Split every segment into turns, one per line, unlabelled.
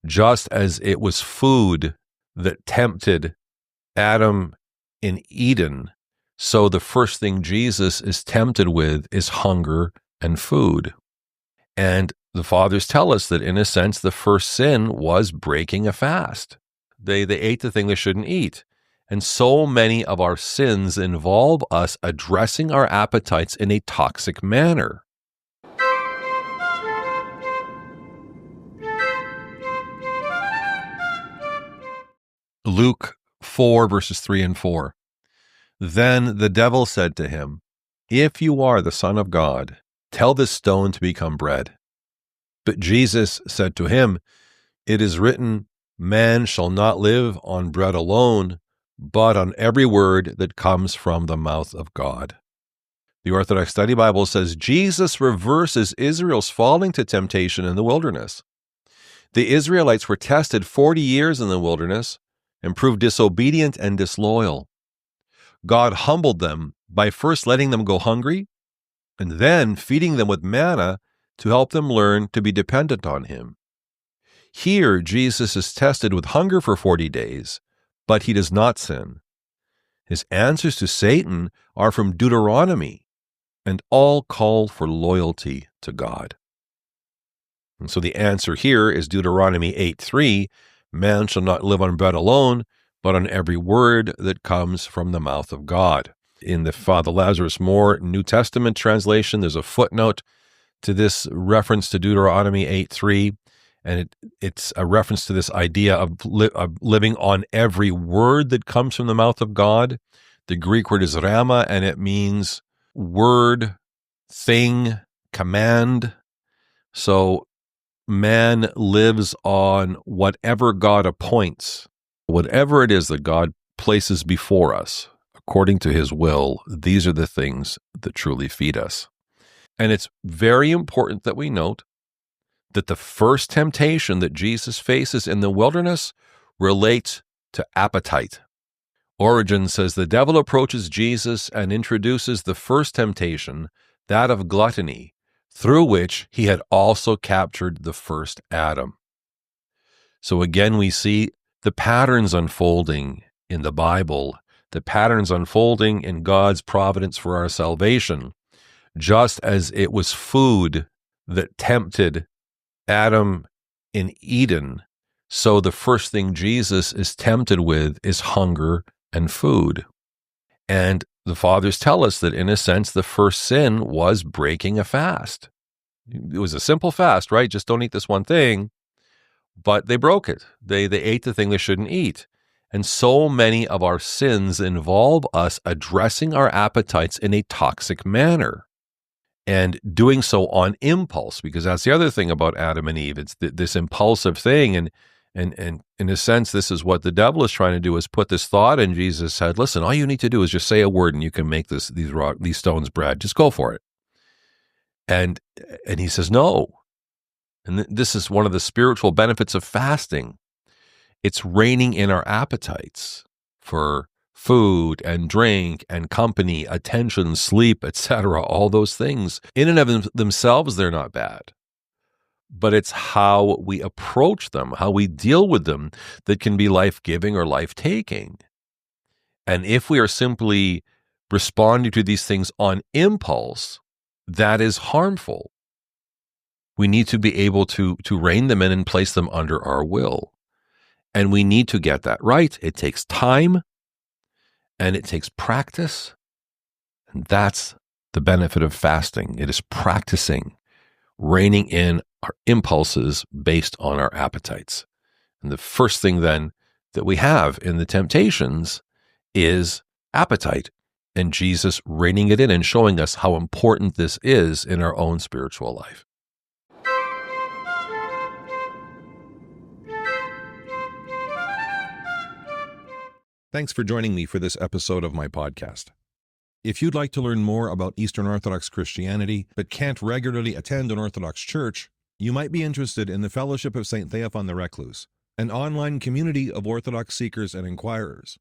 Just as it was food that tempted Adam in Eden, so the first thing Jesus is tempted with is hunger and food. And the fathers tell us that, in a sense, the first sin was breaking a fast. They ate the thing they shouldn't eat. And so many of our sins involve us addressing our appetites in a toxic manner. Luke 4, verses 3 and 4. Then the devil said to him, "If you are the Son of God, tell this stone to become bread." But Jesus said to him, "It is written, man shall not live on bread alone, but on every word that comes from the mouth of God." The Orthodox Study Bible says Jesus reverses Israel's falling to temptation in the wilderness. The Israelites were tested 40 years in the wilderness and proved disobedient and disloyal. God humbled them by first letting them go hungry and then feeding them with manna to help them learn to be dependent on Him. Here, Jesus is tested with hunger for 40 days, but He does not sin. His answers to Satan are from Deuteronomy, and all call for loyalty to God. And so the answer here is Deuteronomy 8:3, man shall not live on bread alone, but on every word that comes from the mouth of God. In the Father Lazarus Moore New Testament translation, there's a footnote to this reference to Deuteronomy 8:3, and it's a reference to this idea of living on every word that comes from the mouth of God. The Greek word is rhema, and it means word, thing, command. So man lives on whatever God appoints, whatever it is that God places before us, according to His will. These are the things that truly feed us. And it's very important that we note that the first temptation that Jesus faces in the wilderness relates to appetite. Origen says the devil approaches Jesus and introduces the first temptation, that of gluttony, through which he had also captured the first Adam. So again, we see the patterns unfolding in the Bible, the patterns unfolding in God's providence for our salvation. Just as it was food that tempted Adam in Eden, so the first thing Jesus is tempted with is hunger and food. And the fathers tell us that, in a sense, the first sin was breaking a fast. It was a simple fast, right? Just don't eat this one thing. But they broke it. They ate the thing they shouldn't eat. And so many of our sins involve us addressing our appetites in a toxic manner. And doing so on impulse, because that's the other thing about Adam and Eve. It's this impulsive thing. And in a sense, this is what the devil is trying to do, is put this thought in Jesus' head. Listen, all you need to do is just say a word and you can make these stones bread. Just go for it. And he says, no. And this is one of the spiritual benefits of fasting. It's reining in our appetites for food and drink and company, attention, sleep, etc., all those things. In and of themselves, they're not bad. But it's how we approach them, how we deal with them, that can be life-giving or life-taking. And if we are simply responding to these things on impulse, that is harmful. We need to be able to rein them in and place them under our will. And we need to get that right. It takes time. And it takes practice, and that's the benefit of fasting. It is practicing, reining in our impulses based on our appetites. And the first thing then that we have in the temptations is appetite, and Jesus reining it in and showing us how important this is in our own spiritual life. Thanks for joining me for this episode of my podcast. If you'd like to learn more about Eastern Orthodox Christianity but can't regularly attend an Orthodox church, you might be interested in the Fellowship of St. Theophan the Recluse, an online community of Orthodox seekers and inquirers.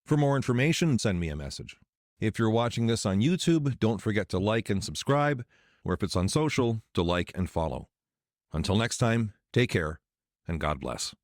For more information, send me a message. If you're watching this on YouTube, don't forget to like and subscribe, or if it's on social, to like and follow. Until next time, take care and God bless.